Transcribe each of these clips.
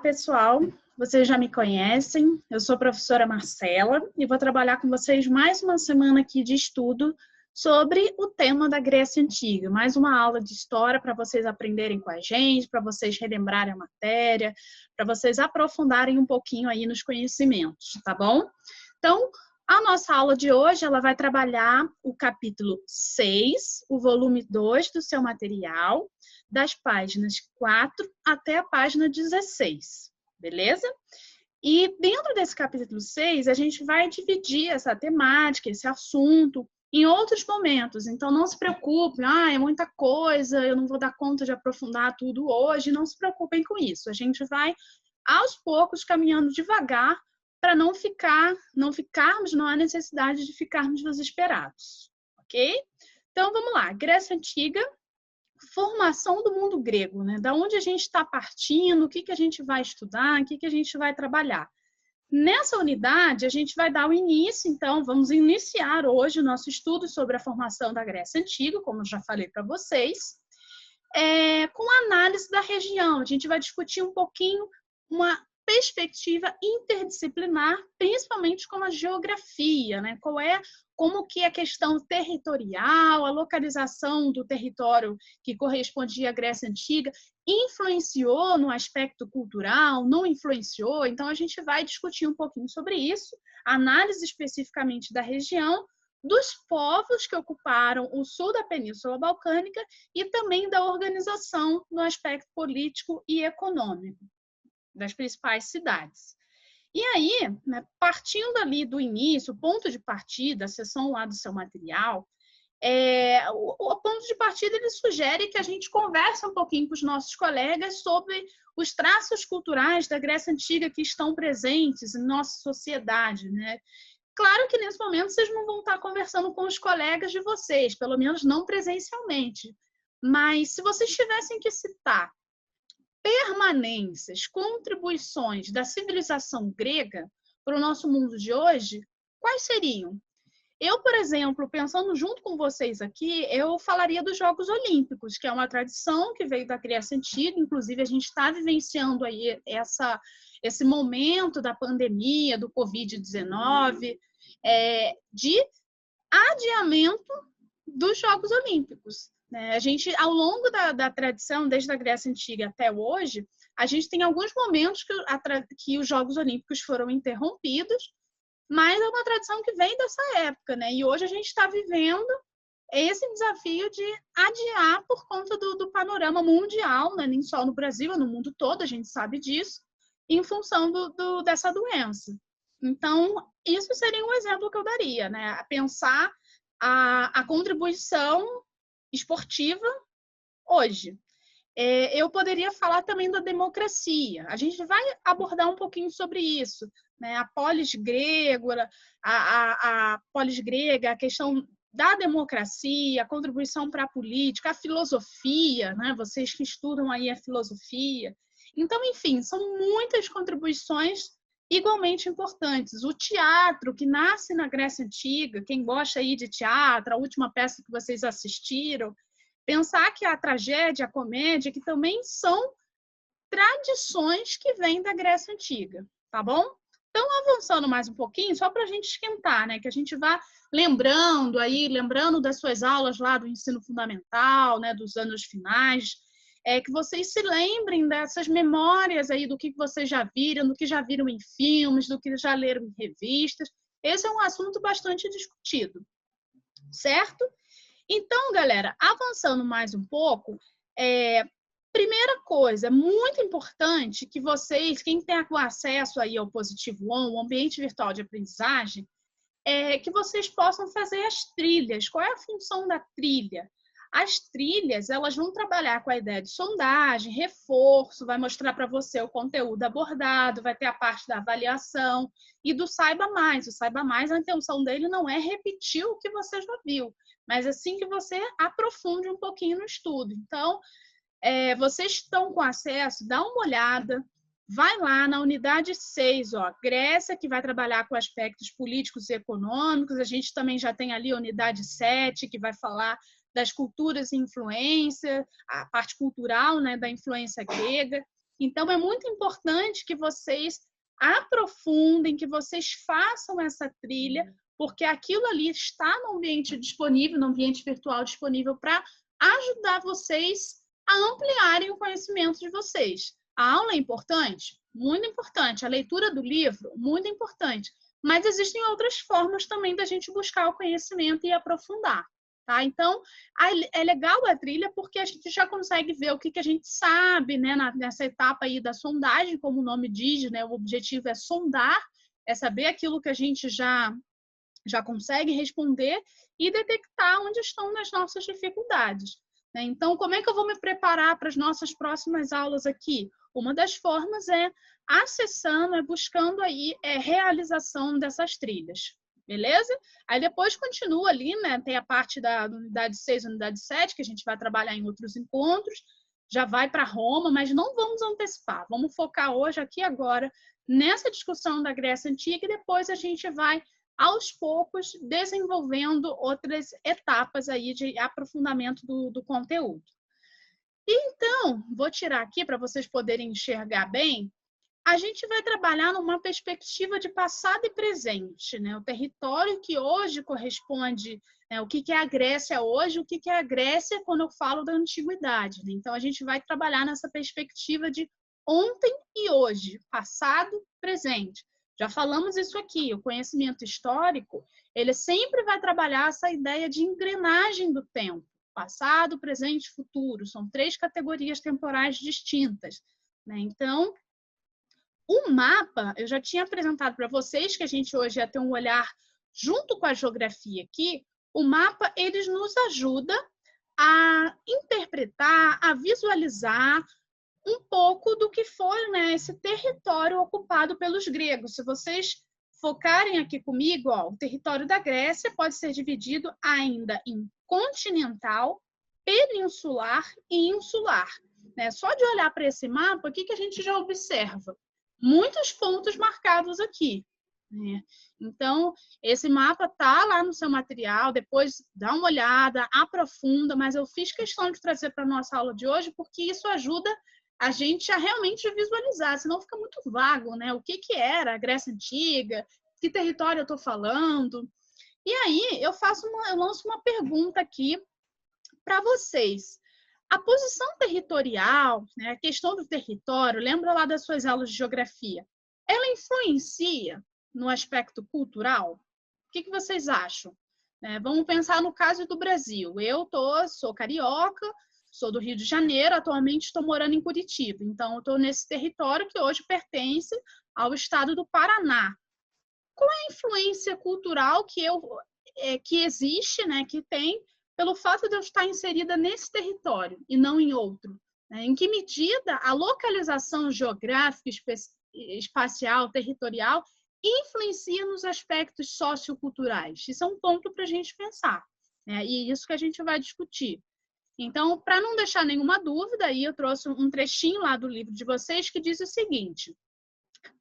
pessoal, vocês já me conhecem, eu sou a professora Marcela e vou trabalhar com vocês mais uma semana aqui de estudo sobre o tema da Grécia Antiga, mais uma aula de história para vocês aprenderem com a gente, para vocês relembrarem a matéria, para vocês aprofundarem um pouquinho aí nos conhecimentos, tá bom? Então, a nossa aula de hoje, ela vai trabalhar o capítulo 6, o volume 2 do seu material, das páginas 4 até a página 16, beleza? E dentro desse capítulo 6, a gente vai dividir essa temática, esse assunto, em outros momentos. Então, não se preocupem, é muita coisa, eu não vou dar conta de aprofundar tudo hoje, não se preocupem com isso. A gente vai, aos poucos, caminhando devagar, para não há necessidade de ficarmos desesperados, ok? Então, vamos lá. Grécia Antiga, formação do mundo grego, né? Da onde a gente está partindo, o que a gente vai estudar, o que a gente vai trabalhar. Nessa unidade, a gente vai dar o início, então, vamos iniciar hoje o nosso estudo sobre a formação da Grécia Antiga, como eu já falei para vocês, com a análise da região. A gente vai discutir um pouquinho uma perspectiva interdisciplinar, principalmente com a geografia, né? Como que a questão territorial, a localização do território que correspondia à Grécia Antiga influenciou no aspecto cultural, não influenciou? Então, a gente vai discutir um pouquinho sobre isso, análise especificamente da região, dos povos que ocuparam o sul da Península Balcânica e também da organização no aspecto político e econômico das principais cidades. E aí, né, partindo ali do início, o ponto de partida, a seção lá do seu material, o ponto de partida ele sugere que a gente converse um pouquinho com os nossos colegas sobre os traços culturais da Grécia Antiga que estão presentes em nossa sociedade, né? Claro que nesse momento vocês não vão estar conversando com os colegas de vocês, pelo menos não presencialmente, mas se vocês tivessem que citar permanências, contribuições da civilização grega para o nosso mundo de hoje, quais seriam? Eu, por exemplo, pensando junto com vocês aqui, eu falaria dos Jogos Olímpicos, que é uma tradição que veio da Grécia Antiga, inclusive a gente está vivenciando aí esse momento da pandemia, do Covid-19, de adiamento dos Jogos Olímpicos. A gente, ao longo da tradição, desde a Grécia Antiga até hoje, a gente tem alguns momentos que os Jogos Olímpicos foram interrompidos, mas é uma tradição que vem dessa época, né? E hoje a gente está vivendo esse desafio de adiar por conta do panorama mundial, né? Nem só no Brasil, é no mundo todo, a gente sabe disso, em função dessa doença. Então, isso seria um exemplo que eu daria, né? Pensar a contribuição esportiva hoje. Eu poderia falar também da democracia. A gente vai abordar um pouquinho sobre isso, né? A polis grega, a polis grega, a questão da democracia, a contribuição para a política, a filosofia, né? Vocês que estudam aí a filosofia. Então, enfim, são muitas contribuições igualmente importantes. O teatro, que nasce na Grécia Antiga, quem gosta aí de teatro, a última peça que vocês assistiram, pensar que a tragédia, a comédia, que também são tradições que vêm da Grécia Antiga, tá bom? Então, avançando mais um pouquinho, só para a gente esquentar, né? Que a gente vá lembrando das suas aulas lá do ensino fundamental, né? Dos anos finais, que vocês se lembrem dessas memórias aí do que vocês já viram, do que já viram em filmes, do que já leram em revistas. Esse é um assunto bastante discutido, certo? Então, galera, avançando mais um pouco, primeira coisa, muito importante que vocês, quem tem acesso aí ao Positivo On, o ambiente virtual de aprendizagem, que vocês possam fazer as trilhas. Qual é a função da trilha? As trilhas, elas vão trabalhar com a ideia de sondagem, reforço, vai mostrar para você o conteúdo abordado, vai ter a parte da avaliação e do saiba mais. O saiba mais, a intenção dele não é repetir o que você já viu, mas assim que você aprofunde um pouquinho no estudo. Então, vocês estão com acesso, dá uma olhada, vai lá na unidade 6, Grécia, que vai trabalhar com aspectos políticos e econômicos. A gente também já tem ali a unidade 7, que vai falar das culturas e influência, a parte cultural, né, da influência grega. Então, é muito importante que vocês aprofundem, que vocês façam essa trilha, porque aquilo ali está no ambiente disponível, no ambiente virtual disponível para ajudar vocês a ampliarem o conhecimento de vocês. A aula é importante? Muito importante. A leitura do livro? Muito importante. Mas existem outras formas também da gente buscar o conhecimento e aprofundar. Tá? Então, é legal a trilha porque a gente já consegue ver o que a gente sabe, né, nessa etapa aí da sondagem, como o nome diz, né, o objetivo é sondar, é saber aquilo que a gente já consegue responder e detectar onde estão as nossas dificuldades. Né? Então, como é que eu vou me preparar para as nossas próximas aulas aqui? Uma das formas é acessando, buscando aí realização dessas trilhas. Beleza? Aí depois continua ali, né? Tem a parte da unidade 6 e unidade 7, que a gente vai trabalhar em outros encontros, já vai para Roma, mas não vamos antecipar. Vamos focar hoje, aqui agora, nessa discussão da Grécia Antiga e depois a gente vai, aos poucos, desenvolvendo outras etapas aí de aprofundamento do conteúdo. Então, vou tirar aqui para vocês poderem enxergar bem. A gente vai trabalhar numa perspectiva de passado e presente, né? O território que hoje corresponde, né? O que é a Grécia hoje, o que é a Grécia quando eu falo da antiguidade. Né? Então, a gente vai trabalhar nessa perspectiva de ontem e hoje, passado, presente. Já falamos isso aqui, o conhecimento histórico, ele sempre vai trabalhar essa ideia de engrenagem do tempo. Passado, presente e futuro. São 3 categorias temporais distintas. Né? Então, o mapa, eu já tinha apresentado para vocês que a gente hoje ia ter um olhar junto com a geografia aqui. O mapa, eles nos ajuda a interpretar, a visualizar um pouco do que foi, né, esse território ocupado pelos gregos. Se vocês focarem aqui comigo, ó, o território da Grécia pode ser dividido ainda em continental, peninsular e insular. Né? Só de olhar para esse mapa, o que a gente já observa? Muitos pontos marcados aqui. Né? Então, esse mapa está lá no seu material, depois dá uma olhada, aprofunda, mas eu fiz questão de trazer para a nossa aula de hoje, porque isso ajuda a gente a realmente visualizar, senão fica muito vago, né? O que era a Grécia Antiga, que território eu estou falando. E aí, eu lanço uma pergunta aqui para vocês. A posição territorial, né, a questão do território, lembra lá das suas aulas de geografia, ela influencia no aspecto cultural? O que vocês acham? Vamos pensar no caso do Brasil. Eu sou carioca, sou do Rio de Janeiro, atualmente estou morando em Curitiba. Então, eu estou nesse território que hoje pertence ao estado do Paraná. Qual é a influência cultural que existe, né, que tem, pelo fato de eu estar inserida nesse território e não em outro? Em que medida a localização geográfica, espacial, territorial, influencia nos aspectos socioculturais? Isso é um ponto para a gente pensar, né? E isso que a gente vai discutir. Então, para não deixar nenhuma dúvida, aí eu trouxe um trechinho lá do livro de vocês que diz o seguinte: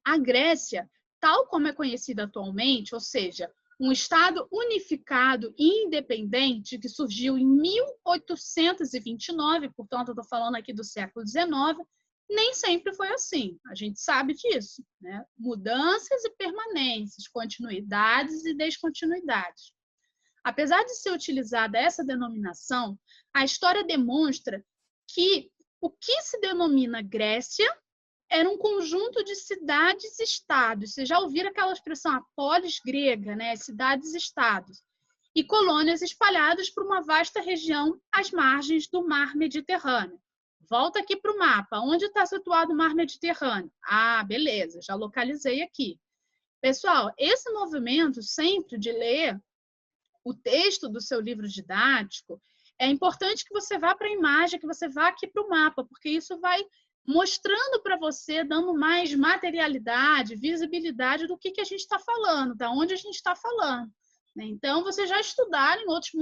a Grécia, tal como é conhecida atualmente, ou seja, um Estado unificado e independente que surgiu em 1829, portanto, eu estou falando aqui do século XIX, nem sempre foi assim. A gente sabe disso, né? Mudanças e permanências, continuidades e descontinuidades. Apesar de ser utilizada essa denominação, a história demonstra que o que se denomina Grécia era um conjunto de cidades-estados. Vocês já ouviram aquela expressão, a polis grega, né? Cidades-estados. E colônias espalhadas por uma vasta região às margens do mar Mediterrâneo. Volta aqui para o mapa. Onde está situado o mar Mediterrâneo? Ah, beleza, já localizei aqui. Pessoal, esse movimento sempre de ler o texto do seu livro didático, é importante que você vá para a imagem, que você vá aqui para o mapa, porque isso vai mostrando para você, dando mais materialidade, visibilidade do que a gente está falando, da onde a gente está falando. Então, vocês já estudaram em outros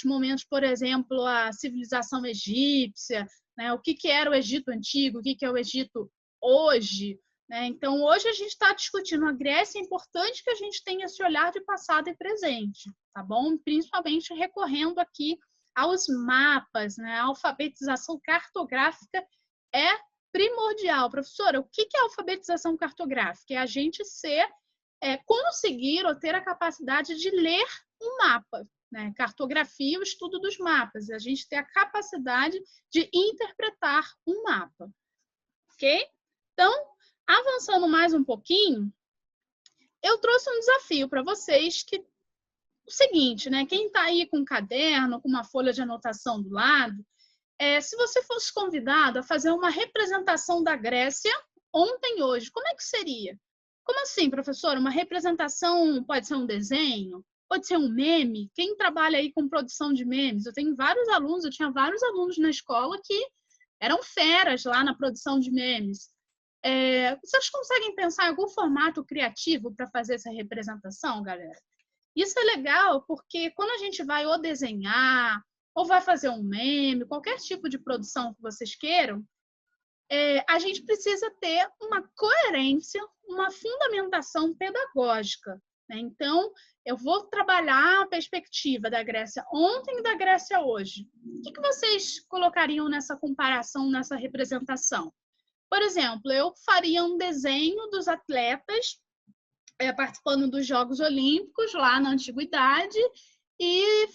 momentos, por exemplo, a civilização egípcia, né? O que era o Egito Antigo, o que é o Egito hoje. Então, hoje a gente está discutindo a Grécia, é importante que a gente tenha esse olhar de passado e presente, tá bom? Principalmente recorrendo aqui aos mapas, né? A alfabetização cartográfica é primordial. Professora, o que é alfabetização cartográfica? É a gente conseguir ou ter a capacidade de ler um mapa, né? Cartografia, o estudo dos mapas. A gente ter a capacidade de interpretar um mapa. Ok? Então, avançando mais um pouquinho, eu trouxe um desafio para vocês que o seguinte, né? Quem está aí com um caderno, com uma folha de anotação do lado, se você fosse convidado a fazer uma representação da Grécia ontem e hoje, como é que seria? Como assim, professora? Uma representação pode ser um desenho? Pode ser um meme? Quem trabalha aí com produção de memes? Eu tinha vários alunos na escola que eram feras lá na produção de memes. Vocês conseguem pensar em algum formato criativo para fazer essa representação, galera? Isso é legal porque quando a gente vai ou desenhar, ou vai fazer um meme, qualquer tipo de produção que vocês queiram, a gente precisa ter uma coerência, uma fundamentação pedagógica, né? Então, eu vou trabalhar a perspectiva da Grécia ontem e da Grécia hoje. O que vocês colocariam nessa comparação, nessa representação? Por exemplo, eu faria um desenho dos atletas participando dos Jogos Olímpicos lá na Antiguidade e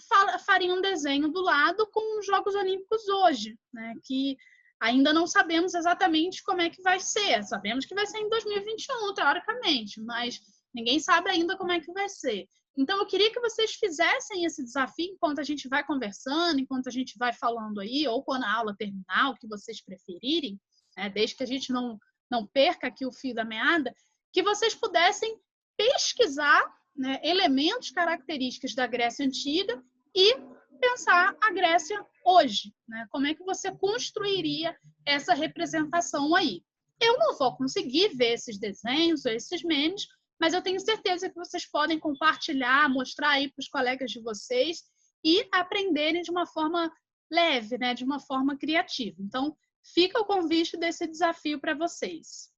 faria um desenho do lado com os Jogos Olímpicos hoje, né? Que ainda não sabemos exatamente como é que vai ser. Sabemos que vai ser em 2021, teoricamente, mas ninguém sabe ainda como é que vai ser. Então, eu queria que vocês fizessem esse desafio enquanto a gente vai conversando, enquanto a gente vai falando aí, ou quando a aula terminar, o que vocês preferirem, né? Desde que a gente não perca aqui o fio da meada, que vocês pudessem pesquisar, né, elementos característicos da Grécia Antiga e pensar a Grécia hoje, né? Como é que você construiria essa representação aí? Eu não vou conseguir ver esses desenhos ou esses memes, mas eu tenho certeza que vocês podem compartilhar, mostrar aí para os colegas de vocês e aprenderem de uma forma leve, né? De uma forma criativa. Então, fica o convite desse desafio para vocês.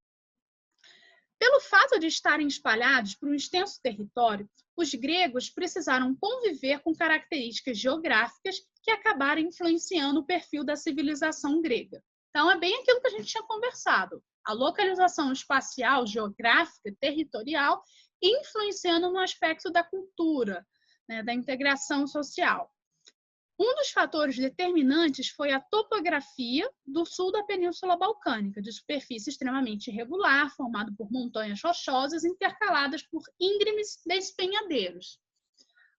Pelo fato de estarem espalhados por um extenso território, os gregos precisaram conviver com características geográficas que acabaram influenciando o perfil da civilização grega. Então, é bem aquilo que a gente tinha conversado. A localização espacial, geográfica, territorial, influenciando no aspecto da cultura, né, da integração social. Um dos fatores determinantes foi a topografia do sul da Península Balcânica, de superfície extremamente irregular, formado por montanhas rochosas intercaladas por íngremes despenhadeiros.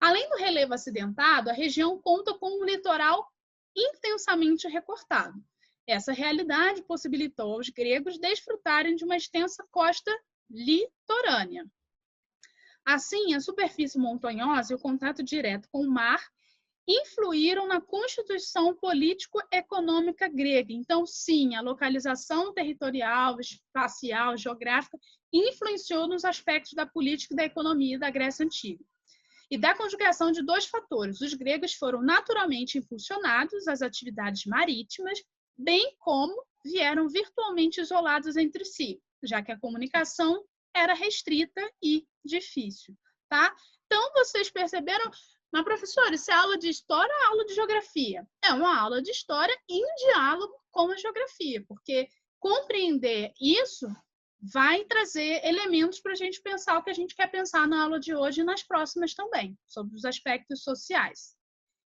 Além do relevo acidentado, a região conta com um litoral intensamente recortado. Essa realidade possibilitou aos gregos desfrutarem de uma extensa costa litorânea. Assim, a superfície montanhosa e o contato direto com o mar influíram na constituição político-econômica grega. Então, sim, a localização territorial, espacial, geográfica influenciou nos aspectos da política e da economia da Grécia Antiga. E da conjugação de dois fatores. Os gregos foram naturalmente impulsionados às atividades marítimas, bem como vieram virtualmente isolados entre si, já que a comunicação era restrita e difícil, tá? Então, vocês perceberam... Mas, professora, isso é aula de história ou aula de geografia? É uma aula de história em diálogo com a geografia, porque compreender isso vai trazer elementos para a gente pensar o que a gente quer pensar na aula de hoje e nas próximas também, sobre os aspectos sociais.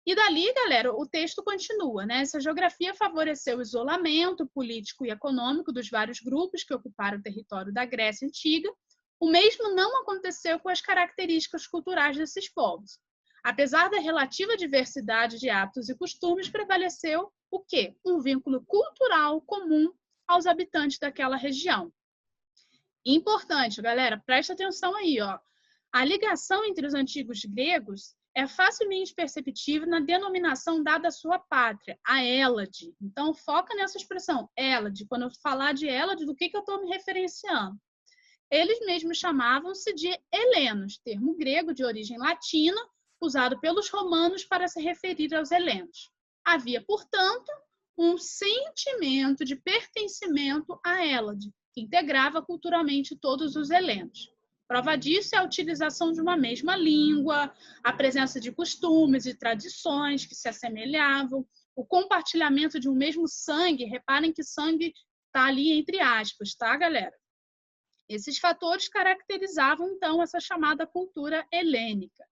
E dali, galera, o texto continua, né? Essa geografia favoreceu o isolamento político e econômico dos vários grupos que ocuparam o território da Grécia Antiga. O mesmo não aconteceu com as características culturais desses povos. Apesar da relativa diversidade de hábitos e costumes, prevaleceu o quê? Um vínculo cultural comum aos habitantes daquela região. Importante, galera, presta atenção aí, ó. A ligação entre os antigos gregos é facilmente perceptível na denominação dada à sua pátria, a Hélade. Então, foca nessa expressão, Hélade. Quando eu falar de Hélade, do que eu estou me referenciando? Eles mesmos chamavam-se de helenos, termo grego de origem latina, usado pelos romanos para se referir aos helenos. Havia, portanto, um sentimento de pertencimento a Hélade, que integrava culturalmente todos os helenos. Prova disso é a utilização de uma mesma língua, a presença de costumes e tradições que se assemelhavam, o compartilhamento de um mesmo sangue. Reparem que sangue Está ali entre aspas, tá, galera? Esses fatores caracterizavam, então, essa chamada cultura helênica.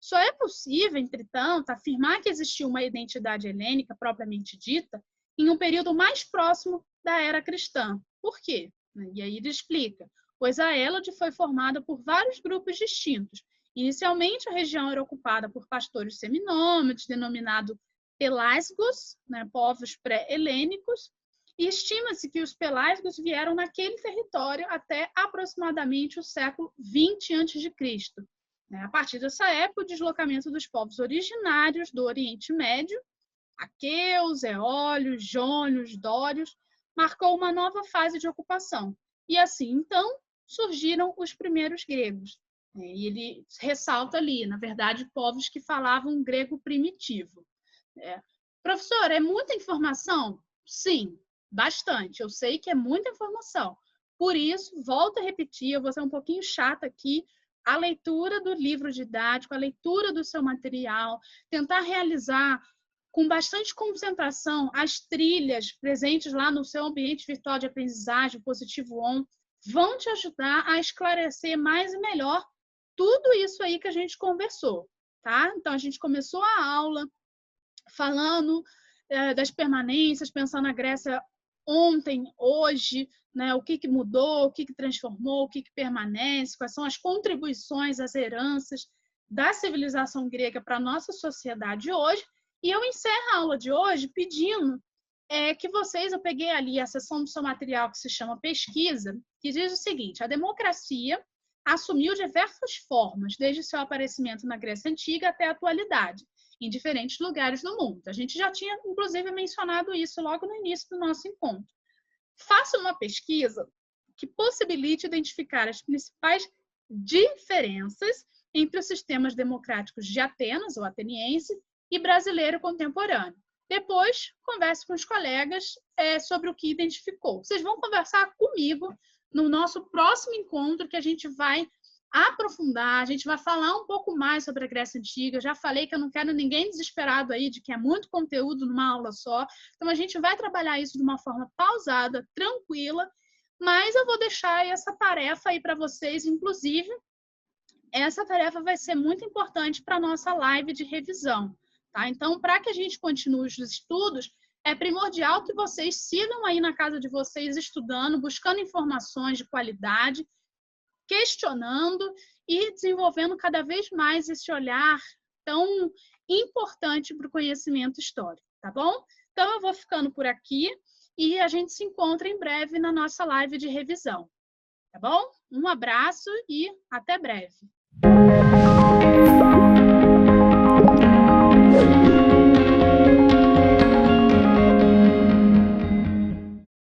Só é possível, entretanto, afirmar que existiu uma identidade helênica propriamente dita em um período mais próximo da era cristã. Por quê? E aí ele explica. Pois a Hélade foi formada por vários grupos distintos. Inicialmente, a região era ocupada por pastores seminômados, denominados pelasgos, né, povos pré-helênicos, e estima-se que os pelasgos vieram naquele território até aproximadamente o século 20 a.C. A partir dessa época, o deslocamento dos povos originários do Oriente Médio, aqueus, eólios, jônios, dórios, marcou uma nova fase de ocupação. E assim, então, surgiram os primeiros gregos. E ele ressalta ali, na verdade, povos que falavam grego primitivo. Professor, é muita informação? Sim, bastante. Eu sei que é muita informação. Por isso, volto a repetir, eu vou ser um pouquinho chata aqui, a leitura do livro didático, a leitura do seu material, tentar realizar com bastante concentração as trilhas presentes lá no seu ambiente virtual de aprendizagem, Positivo On, vão te ajudar a esclarecer mais e melhor tudo isso aí que a gente conversou, tá? Então, a gente começou a aula falando das permanências, pensando na Grécia ontem, hoje, né, o que mudou, o que transformou, o que permanece, quais são as contribuições, as heranças da civilização grega para a nossa sociedade hoje. E eu encerro a aula de hoje pedindo que vocês, eu peguei ali a seção do seu material que se chama pesquisa, que diz o seguinte: a democracia assumiu diversas formas, desde seu aparecimento na Grécia Antiga até a atualidade, em diferentes lugares do mundo. A gente já tinha, inclusive, mencionado isso logo no início do nosso encontro. Faça uma pesquisa que possibilite identificar as principais diferenças entre os sistemas democráticos de Atenas, ou ateniense, e brasileiro contemporâneo. Depois, converse com os colegas sobre o que identificou. Vocês vão conversar comigo no nosso próximo encontro, que a gente vai aprofundar, a gente vai falar um pouco mais sobre a Grécia Antiga. Já falei que eu não quero ninguém desesperado aí de que é muito conteúdo numa aula só. Então, a gente vai trabalhar isso de uma forma pausada, tranquila, mas eu vou deixar essa tarefa aí para vocês. Inclusive, essa tarefa vai ser muito importante para a nossa live de revisão, tá? Então, para que a gente continue os estudos, é primordial que vocês sigam aí na casa de vocês estudando, buscando informações de qualidade, questionando e desenvolvendo cada vez mais esse olhar tão importante para o conhecimento histórico, tá bom? Então, eu vou ficando por aqui e a gente se encontra em breve na nossa live de revisão, tá bom? Um abraço e até breve.